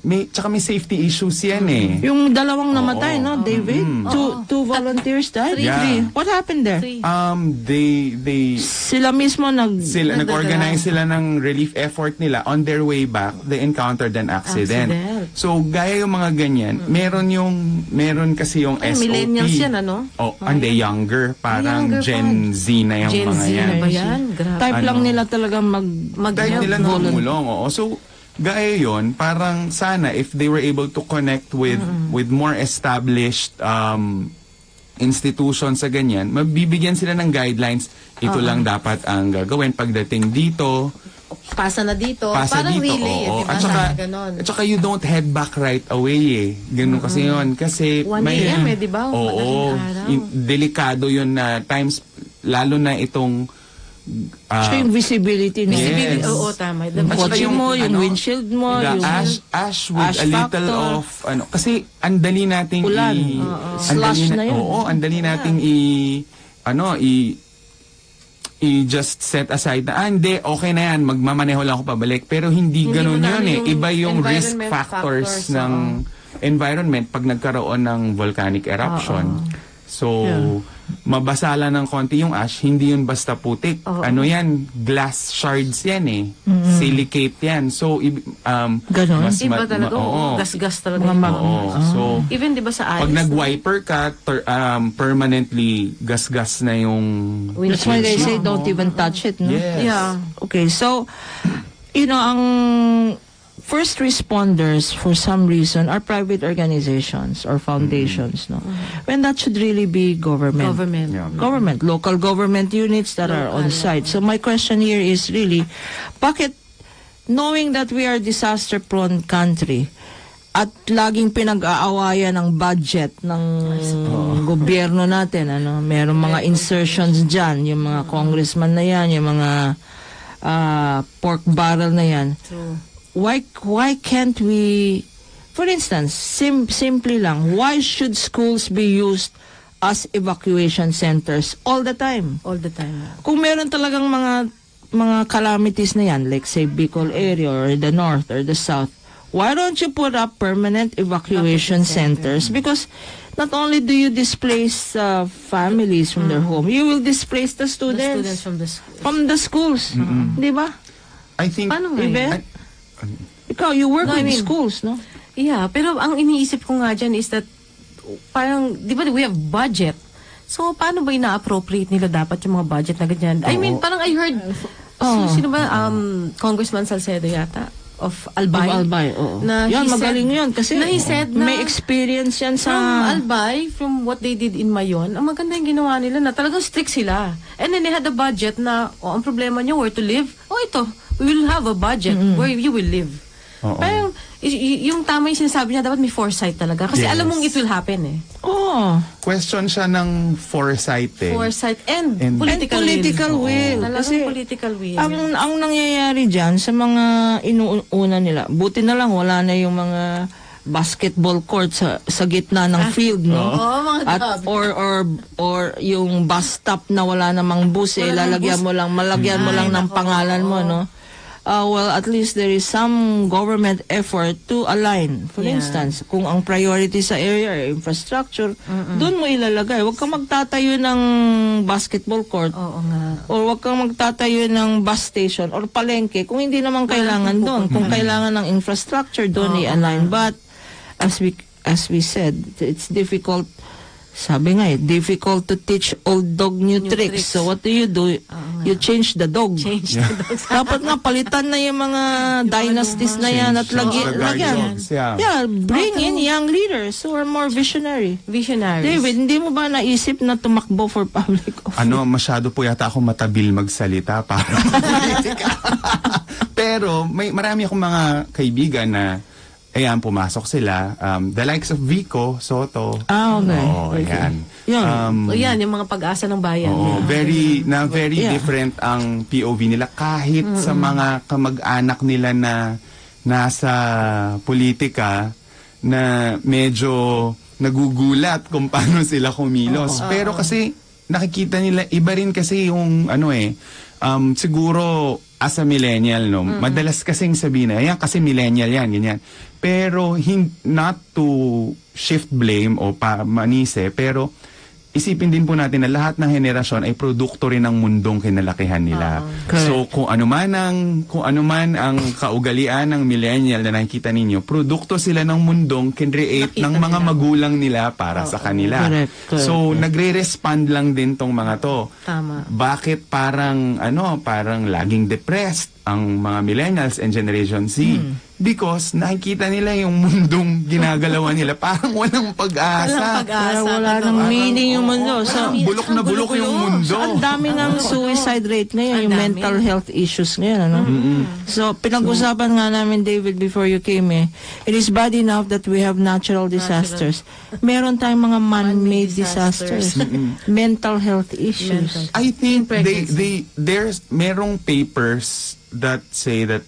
may safety issues yan Yung dalawang namatay, no, David? Two volunteers died? Three. Yeah. What happened there? Three. They Sila mismo nag-organize sila ng relief effort nila. On their way back, they encountered an accident. So, gaya yung mga ganyan, meron kasi yung Ay, SOP. millennials yan, ano? Oh, and they younger. Parang Younger Gen Z na yung Gen mga Z yan. na ba yan? Grabe. Type lang nila talaga Dahil nila tumulong. Oo. So, gaya yun, parang sana if they were able to connect with more established institutions sa ganyan, mabibigyan sila ng guidelines. Ito lang dapat ang gagawin pagdating dito. Pasa na dito. Pasa Parang dito, relay. oo. Diba? Ganon. At saka you don't head back right away Ganun kasi yun. Kasi 1 a.m. di ba? Oo. Madaling araw. Delikado yun na times, lalo na itong So yung visibility na. Yes. Oo, tama. Yung At saka kotse yung, mo, yung ano, windshield mo, the yung ash with ash a little factor. of kasi andali nating Ulan. Slush na yun. Oo, andali nating i-just set aside na hindi, okay na yan, magmamaneho lang ako pabalik. Pero hindi Hindi ganun mo na yun yung Iba yung risk environment factors factors, ng environment pag nagkaroon ng volcanic eruption. So, mabasala ng konti yung ash, hindi yun basta putik. Ano yan? Glass shards yan Silicate yan. So, Ganon? Iba talaga. oo. Gas-gas talaga. Oo. So, Even di ba sa pag ice? nag-wiper ka, permanently gas-gas na yung That's why they say don't even touch it, no? Yes. Yeah. Okay, so, ang first responders, for some reason, are private organizations or foundations, no? When that should really be government. Government. Yeah. Government, local government units that are on site. So my question here is really, bakit, knowing that we are disaster-prone country, at laging pinag-aawayan ng budget ng gobyerno natin, merong mga insertions dyan, yung mga congressman na yan, yung mga pork barrel na yan. Why can't we, for instance, simply lang, why should schools be used as evacuation centers all the time? All the time. Kung meron talagang mga calamities na yan, like say Bicol area or the north or the south, why don't you put up permanent evacuation centers? Because not only do you displace families from their home, you will displace the The students students, from the school. from the schools. Di ba? I think Paano nga Ibe? yun? Ikaw, you work No, I with mean- schools, no? Yeah, pero ang iniisip ko nga dyan is that parang, di ba, we have budget. So, paano ba ina-appropriate nila dapat yung mga budget na ganyan? I mean, parang I heard, sino ba, Congressman Salcedo yata, of Albay. Of Albay, oo. Na yan, he magaling said, yun. Kasi na he said na, may experience yan sa... from Albay, from what they did in Mayon, ang maganda yung ginawa nila na talagang strict sila. And then they had a budget na, ang problema nyo, where to live? Ito, we will have a budget where you will live. Oo. Parang, yung tama yung sinasabi niya, dapat may foresight talaga. Kasi Yes. alam mong it will happen eh. Oh. Question siya ng foresight eh. Foresight and, And political, political will. Talagang Kasi political will. ang nangyayari dyan sa mga inuuna nila, buti na lang wala na yung mga basketball court sa gitna ng field, no? Oo, mga At grabe. or yung bus stop na wala namang bus, Wala namang lalagyan bus. mo lang, malagyan mo Ay, lang ng nako, pangalan mo, oo. no? Well, at least there is some government effort to align. For Yeah. instance, kung ang priority sa area ay infrastructure, doon mo ilalagay. Huwag kang magtatayo ng basketball court. Oo nga. O wag kang magtatayo ng bus station or palengke kung hindi naman kailangan doon. Kung kailangan ng infrastructure doon i-align. But as we said, it's difficult. Sabi nga difficult to teach old dog new tricks. tricks. So what do? You change the dog. Change the dogs. Dapat nga palitan na yung mga dynasties na yan at Change the guard lagyan. dogs, yeah. Yeah, bring in young leaders who are more visionary. Visionaries. David, hindi mo ba naisip na tumakbo for public office? Masyado po yata ako matabil magsalita para politika. Pero marami akong mga kaibigan na ayan, pumasok sila. The likes of Vico Soto. Okay. Oo, ayan. Yun. O yan, yung mga pag-asa ng bayan. Oo, very Yeah. different ang POV nila kahit sa mga kamag-anak nila na nasa politika na medyo nagugulat kung paano sila kumilos. Pero kasi nakikita nila iba rin kasi yung siguro as a millennial, no, madalas kasing sabihin na, ayan kasi millennial yan, ganyan. Pero not to shift blame o manise, pero isipin din po natin na lahat ng henerasyon ay produkto rin ng mundong kinalakihan nila. So kung ano man ang kaugalian ng millennial na nakikita ninyo, produkto sila ng mundong kinreate ng mga magulang nila para sa kanila. Correct. So nagre-respond lang din tong mga to. Tama. Bakit parang laging depressed ang mga millennials and Generation Z? Because nakikita nila yung mundong ginagalawan nila. Parang walang pag-asa. Kaya wala nang meaning yung mundo. So, Bulok na bulok yung mundo. So, ang dami ng suicide rate ngayon, Ang yung dami. mental health issues ngayon, ano? So, pinag-usapan nga namin, David, before you came it is bad enough that we have natural disasters. Meron tayong mga man-made disasters. Mental health issues. I think there's merong papers that say that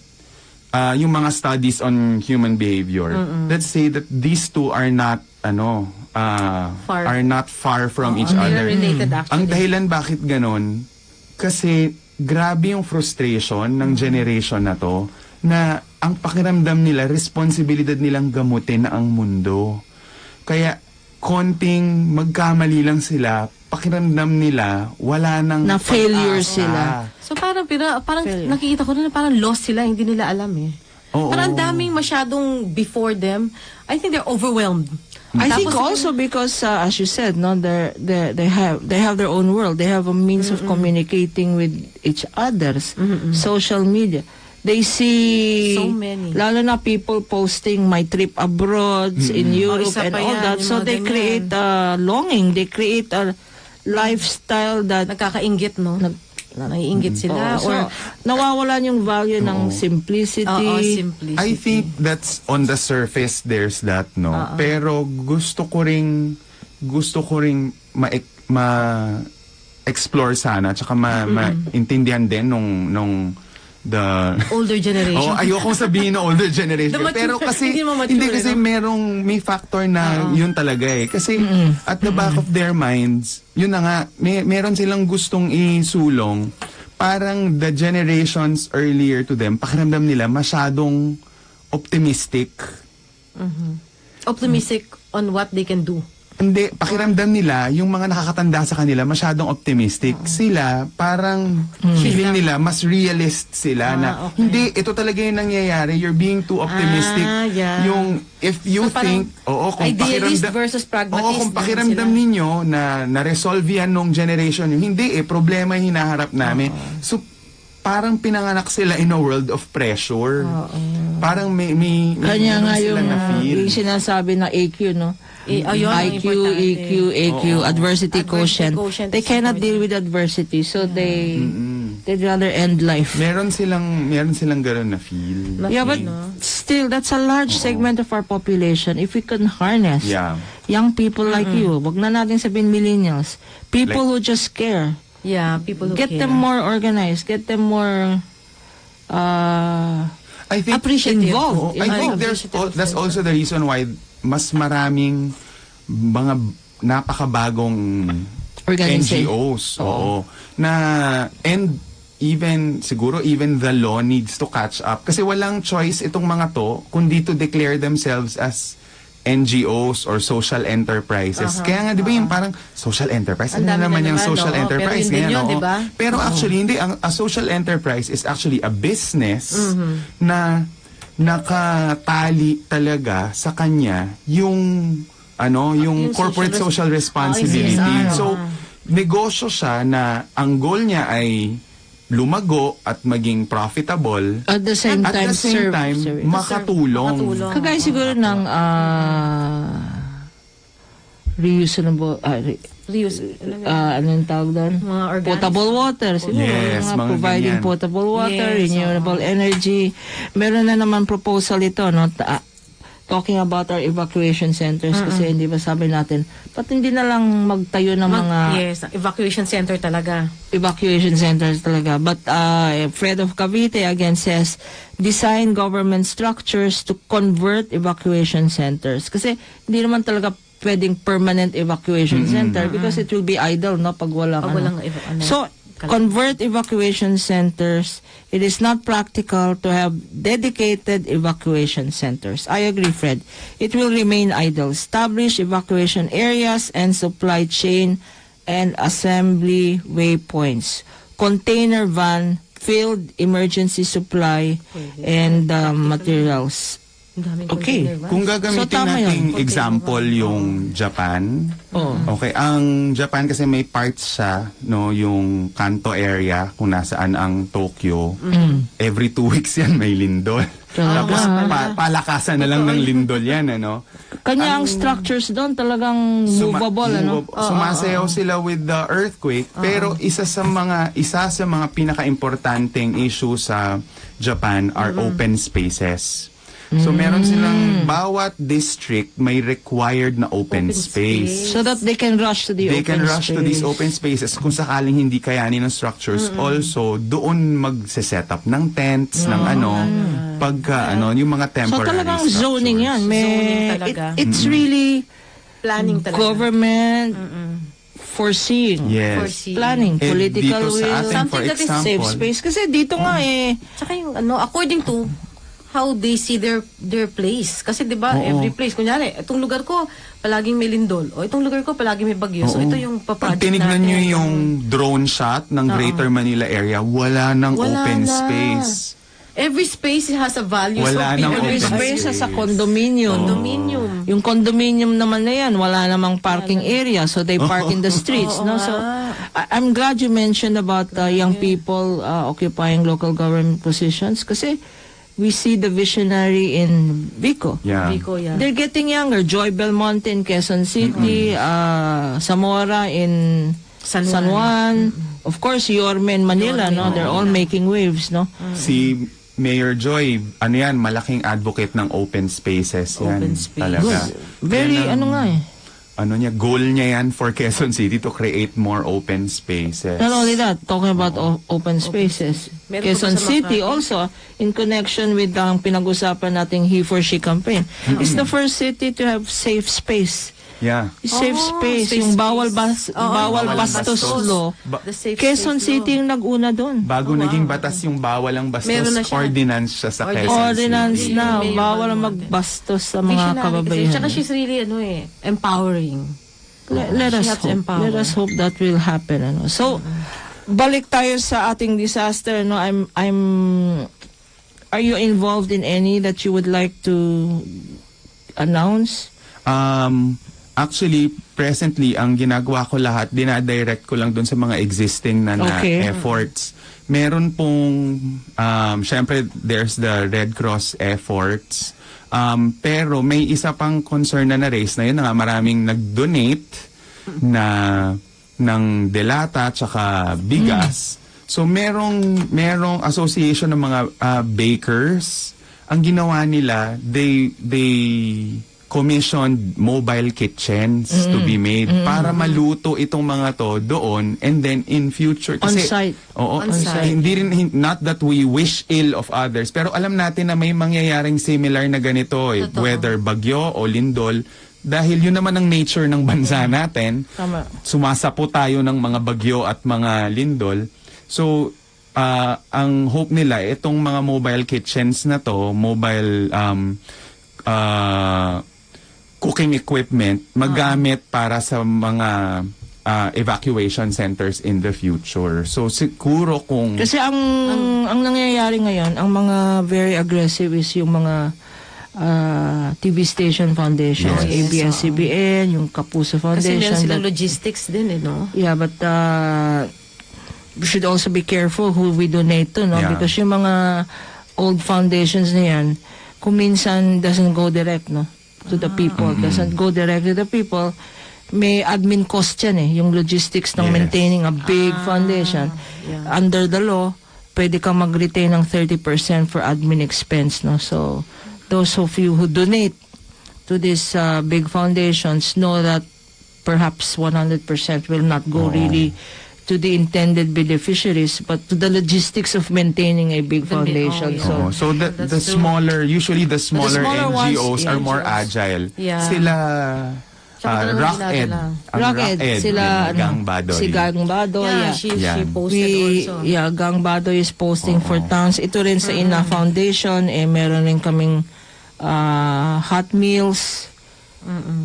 yung mga studies on human behavior that say that these two are not far from each other. They're related actually. Ang dahilan bakit ganon, kasi grabe yung frustration ng generation na to na ang pakiramdam nila, responsibilidad nilang gamutin ang mundo. Kaya konting magkamali lang sila, pakiramdam nila wala nang Na failure pag-asa. sila. So parang nakikita ko na parang lost sila, hindi nila alam eh. Oo. Parang ang daming masyadong before them. I think they're overwhelmed. I think Tapos, also because, as you said, no, they have their own world. They have a means of communicating with each others. Social media. They see, So many. lalo na people posting my trip abroad in Europe isa and pa all yan, that. yung So mga they ganyan. create a longing. They create a lifestyle that Nagkakainggit, no? Naiinggit sila. so, Or, nawawalan yung value ng simplicity. simplicity. I think that's on the surface there's that, no. Pero gusto ko ring ma-explore sana at saka maintindihan din nung the older generation. ayokong sabihin na older generation. The mature- Pero kasi hindi mo mature, hindi kasi no? may factor na yun talaga eh. Kasi at the back of their minds, yun na nga, meron silang gustong isulong. Parang the generations earlier to them, pakiramdam nila masyadong optimistic. Optimistic on what they can do. Hindi, pakiramdam nila, yung mga nakakatanda sa kanila, masyadong optimistic. Sila, parang feeling nila, mas realist sila na, okay. hindi, ito talaga yung nangyayari, you're being too optimistic. Yeah. Yung, if you So, parang think, kung idealist pakiramdam, versus pragmatist kung din pakiramdam sila. ninyo na na-resolve yan nung generation, yung hindi problema yung hinaharap namin. So, parang pinanganak sila in a world of pressure. Parang may Kanya nga sila yung, na feel. yung sinasabi na AQ, no? Ayun, ang IQ, importante. EQ, AQ, adversity quotient. quotient They is cannot deal important. with adversity, so they'd rather end life. Meron silang gano'n na feel. Yeah, but still, that's a large segment of our population. If we can harness Yeah. young people like you, wag na natin sabihin millennials, people who just care, Yeah, people who get care. them more organized, get them more I think appreciative. Oo, I think Appreciative. that's also the reason why mas maraming mga napakabagong Organization. NGOs. Oo. And siguro even the law needs to catch up. Kasi walang choice itong mga to kundi to declare themselves as NGOs or social enterprises. Kaya nga, di ba yung parang social enterprise? Ano Ang dami naman na yung naman, social oo. enterprise? Pero yun din Ganyan, yun, oo. di ba? Pero actually, hindi. A social enterprise is actually a business na nakatali talaga sa kanya yung Yung corporate social responsibility. CSR. So, negosyo siya na ang goal niya ay lumago at maging profitable. at the same At time, the same time, makatulong. Kagaya siguro ng reusable, anong tawag doon? Mga organic. Potable water. Siguro, Yes, mga mga providing ganyan. potable water, Yes, renewable energy. Meron na naman proposal ito, no? Talking about our evacuation centers kasi hindi ba sabi natin, ba't hindi na lang magtayo ng mga Yes, evacuation center talaga. evacuation centers talaga. But Fred of Cavite again says, design government structures to convert evacuation centers. Kasi hindi naman talaga pwedeng permanent evacuation center because it will be idle, no, pag walang, Pag walang So, convert evacuation centers. It is not practical to have dedicated evacuation centers. I agree, Fred. It will remain idle. Establish evacuation areas and supply chain and assembly waypoints. Container van, field emergency supply, and materials. Ang daming Okay. container ba? Kung gagamitin So, tama nating yun. example yung Japan, okay, ang Japan kasi may parts siya, no, yung Kanto area, kung nasaan ang Tokyo, every 2 weeks yan may lindol. Tapos palakasan na lang ng lindol yan, ano. Kanya ang structures doon talagang movable, ano? Sumasayaw sila with the earthquake, pero isa sa mga pinaka-importanteng issue sa Japan are open spaces. So meron silang bawat district may required na open space. So that they can rush to the They open can rush to these space. open spaces kung sakaling hindi kayanin ng structures. Also, doon mag-set up ng tents, ng pagka, yung mga So temporary talagang structures. zoning yan. Zoning talaga. It's really Planning talaga. government foreseeing. Yes. Foresee. Planning, Eh, political dito sa will, atin, for something that is example, safe space. Kasi dito nga Tsaka yung according to how they see their place. Kasi 'di ba, every place, kunyari, itong lugar ko palaging may lindol, o itong lugar ko palaging may bagyo. So ito yung Pag pa-project tinignan natin. nyo yung drone shot ng Greater Manila area, wala nang Wala open na. space. Every space has a value. Wala nang every open space space. sa condominium. Condominium. Yung condominium naman na yan, wala namang parking area, so they park in the streets. No, so I'm glad you mentioned about young people occupying local government positions kasi we see the visionary in Vico. Yeah. Vico, yeah. They're getting younger. Joy Belmonte in Quezon City, Zamora in San San Juan. Of course, Yorme in Manila, no? They're all making waves, no? Si Mayor Joy, malaking advocate ng open spaces yan. Open space. Talaga. Very, Yan ang, goal niya yan for Quezon City to create more open spaces. Not only that, talking about open spaces. Meron Quezon pa ba sa City Makati? also, in connection with ang pinag-usapan nating He for She campaign, is the first city to have safe space. Yeah. Safe space, safe yung bawal space. bawal bawal bastos bastos. law. The safe Quezon space City yung nag-una doon. Bago naging batas yung bawal ang bastos, Meron na siya. ordinance siya sa Quezon Ordinance City. na, May bawal ang bawal. magbastos sa Visionary mga kasi. kababayan. Tsaka she's really empowering. Let us She helps hope. empower. Let us hope that will happen. Ano. So, balik tayo sa ating disaster. No, are you involved in any that you would like to announce? Actually, presently, ang ginagawa ko lahat, dinadirect ko lang dun sa mga existing na Okay. efforts. Meron pong, syempre, there's the Red Cross efforts. Pero may isa pang concern na na-raise na yun na nga maraming nag-donate ng delata tsaka bigas. So merong association ng mga bakers. Ang ginawa nila, they commissioned mobile kitchens to be made para maluto itong mga to doon, and then in future On-site. Oo, On-site. hindi rin, not that we wish ill of others, pero alam natin na may mangyayaring similar na ganito, whether bagyo o lindol, dahil yun naman ang nature ng bansa natin. Tama. Sumasapo tayo ng mga bagyo at mga lindol. So ang hope nila, itong mga mobile kitchens na to, mobile cooking equipment, magamit para sa mga evacuation centers in the future. So siguro kung Kasi ang nangyayari ngayon, ang mga very aggressive is yung mga TV station foundations, Yes. ABS-CBN, yung Kapuso Kasi Foundation. meron silang that- logistics din, no? Yeah, but we should also be careful who we donate to, no? Yeah. Because yung mga old foundations na yan, kung minsan doesn't go direct, no? To the people. Doesn't go direct to the people. May admin cost yan eh. Yung logistics ng Yes. maintaining a big foundation. yeah. Under the law, pwede kang mag-retain ng 30% for admin expense, no? So, those of you who donate to these big foundations know that perhaps 100% will not go really to the intended beneficiaries, but to the logistics of maintaining a big foundation. yeah. So the That's true. smaller, usually the smaller smaller ones, NGOs are more NGOs. agile. Yeah. Sila Tsaka talagang Rock-Ed. ginadala. Ang Rock-Ed, sila, Gang Badoy. si Gang Badoy, Yeah, yeah. she Yan. posted also. Gang Badoy is posting for towns. Ito rin sa Ina Foundation, meron rin kaming hot meals.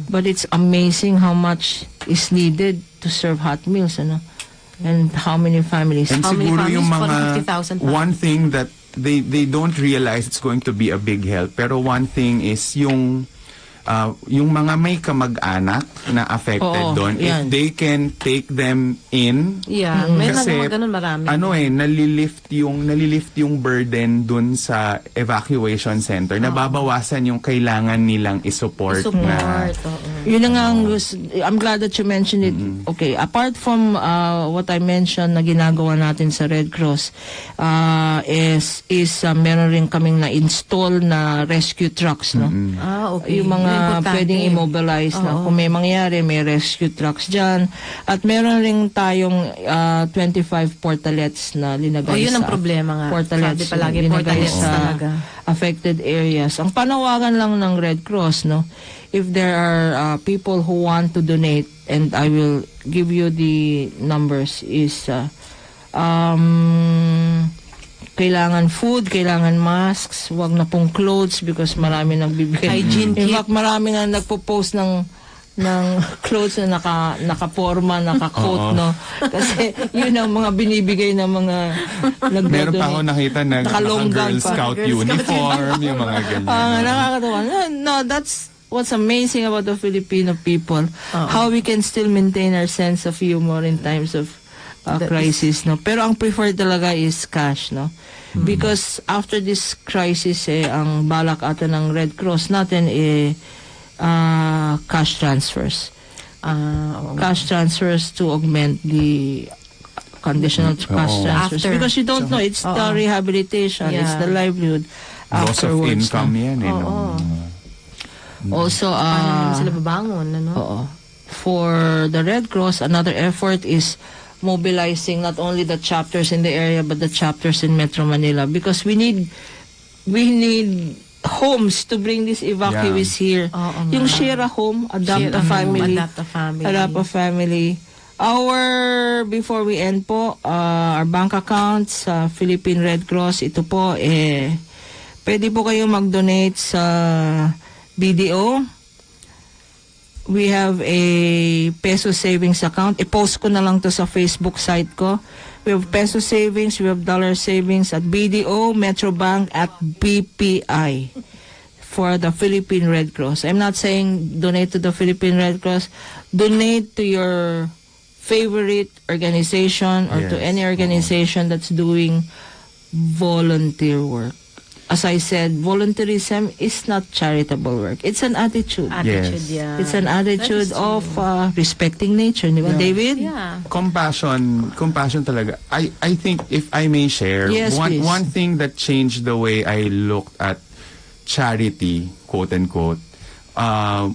But it's amazing how much is needed to serve hot meals, ano? And how many families. And How many siguro yung families? mga 50,000 one thing that they don't realize it's going to be a big help, pero one thing is yung mga may kamag-anak na affected Oo, doon, if yan. they can take them in, Yeah, may kasi mga ganun marami. nalilift yung burden dun sa evacuation center, nababawasan yung kailangan nilang isupport na Support. oo. Yun na nga ang I'm glad that you mentioned it. Okay, apart from what I mentioned na ginagawa natin sa Red Cross, is meron rin kaming na-install na rescue trucks, no? Okay. Yung mga Importante. pwedeng immobilize na kung may mangyari, may rescue trucks dyan. At meron rin tayong 25 portalets na linagay Yun ang sa problema nga. portalets, Sabi palagi, linagay portalets sa talaga. affected areas. Ang panawagan lang ng Red Cross, no? If there are people who want to donate, and I will give you the numbers, is kailangan food, kailangan masks, wag na pong clothes because marami nagbibigay. Hygiene In kit. fact, marami na nagpo-post ng clothes na nakaporma, naka-coat, no? Kasi yun ang mga binibigay ng mga meron pa ako nakita na Naka-long gown Girl pa. Scout uniform, yung mga ganyan. Nakakatawa. No, that's what's amazing about the Filipino people. How we can still maintain our sense of humor in times of crisis, no? Pero ang preferred talaga is cash, no? Because after this crisis, ang balak ata ng Red Cross natin, cash transfers. Cash transfers to augment the conditional cash transfers. After. Because you don't know, it's the rehabilitation, it's the livelihood Loss of afterwards. income no? yan, no? Also, Paano naman sila babangon, ano? for the Red Cross, another effort is mobilizing not only the chapters in the area but the chapters in Metro Manila, because we need homes to bring these evacuees here. Yung share a home, adopt a family, adopt a family. Before we end po, our bank accounts, Philippine Red Cross, ito po, pwede po kayo mag-donate sa BDO we have a peso savings account. I-post ko na lang to sa Facebook site ko. We have peso savings, we have dollar savings at BDO, Metrobank, at BPI for the Philippine Red Cross. I'm not saying donate to the Philippine Red Cross. Donate to your favorite organization or to Yes. any organization that's doing volunteer work. As I said, volunteerism is not charitable work. It's an attitude. Attitude, Yes. yeah. It's an attitude of respecting nature, di ba, David? Yeah. Compassion talaga. I think if I may share, Yes, please. one thing that changed the way I looked at charity, quote unquote,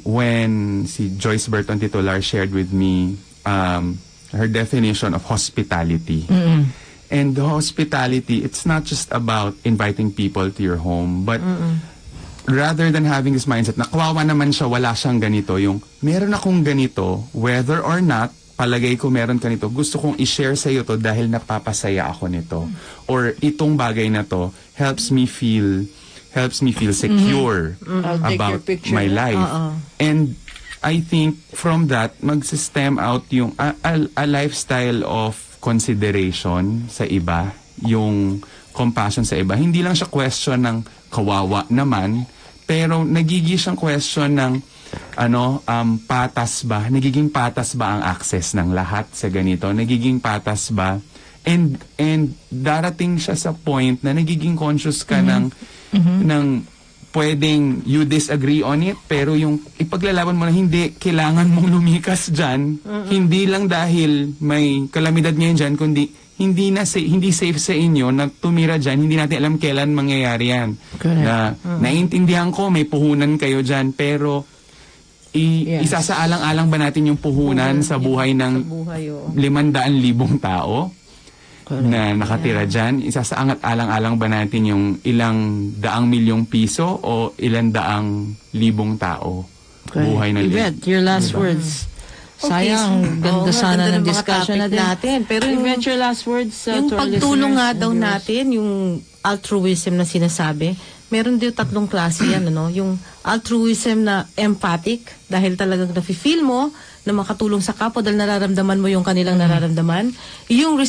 when si Joyce Burton Titular shared with me her definition of hospitality. And the hospitality, it's not just about inviting people to your home, but rather than having this mindset na kawawa naman siya, wala siyang ganito, yung meron akong ganito, whether or not, palagay ko meron ka nito, gusto kong i-share sa iyo to dahil napapasaya ako nito. Or itong bagay na to helps me feel secure I'll take your about picture. my life. And I think from that, mag-stem out yung a lifestyle of consideration sa iba, yung compassion sa iba. Hindi lang siya question ng kawawa naman, pero nagiging siyang question ng patas ba? Nagiging patas ba ang access ng lahat sa ganito? Nagiging patas ba? And darating siya sa point na nagiging conscious ka ng pwedeng you disagree on it, pero yung ipaglalaban mo na hindi, kailangan mong lumikas dyan, hindi lang dahil may kalamidad ngayon dyan, kundi hindi safe sa inyo na tumira dyan, hindi natin alam kailan mangyayari yan. Correct. Naintindihan ko, may puhunan kayo dyan, pero Yes. isasaalang-alang ba natin yung puhunan sa buhay ng 500,000 tao? Correct. Na nakatira dyan, isasaangat alang-alang ba natin yung ilang daang milyong piso o ilang daang libong tao? Buhay na Yvette, your last words. Sayang, ganda sana ng discussion natin. Pero Yvette, your last words yung to our pagtulong nga listeners daw and viewers. natin, yung altruism na sinasabi, meron din 3 klase yan, yung altruism na empathic, dahil talagang nafe-feel mo na makatulong sa kapwa dahil nararamdaman mo yung kanilang nararamdaman. Yung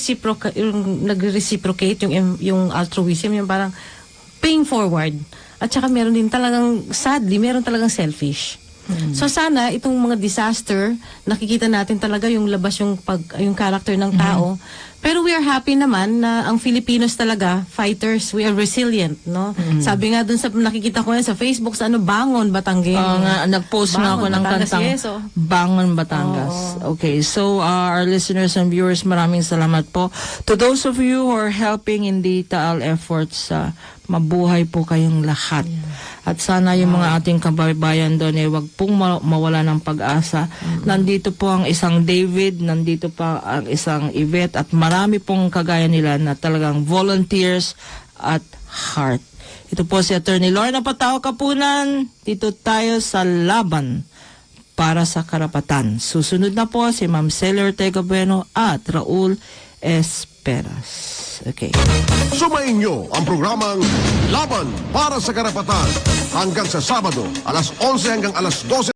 yung nag-reciprocate, yung altruism, yung parang paying forward. At saka meron din talagang, sadly, meron talagang selfish. So sana itong mga disaster, nakikita natin talaga yung labas yung character ng tao. Pero we are happy naman na ang Filipinos talaga, fighters, we are resilient, no? Sabi nga dun sa nakikita ko yan sa Facebook, sa Bangon, Batangas. Oo nga, nag-post nga ako Bangon, ng Batangas, kantang yes, oh. Bangon, Batangas. Okay, so our listeners and viewers, maraming salamat po. To those of you who are helping in the Taal efforts, mabuhay po kayong lahat. At sana yung mga ating kababayan doon wag pong mawala ng pag-asa. Nandito po ang isang David, nandito pa ang isang Yvette, at marami pong kagaya nila na talagang volunteers at heart. Ito po si Atty. Lorna Patajo-Kapunan. Dito tayo sa laban para sa karapatan. Susunod na po si Ma'am Celia Ortega Bueno at Raul Esperas. Okay. Sumayin nyo ang programang Laban para sa Karapatan hanggang sa Sabado, alas 11 hanggang alas 12.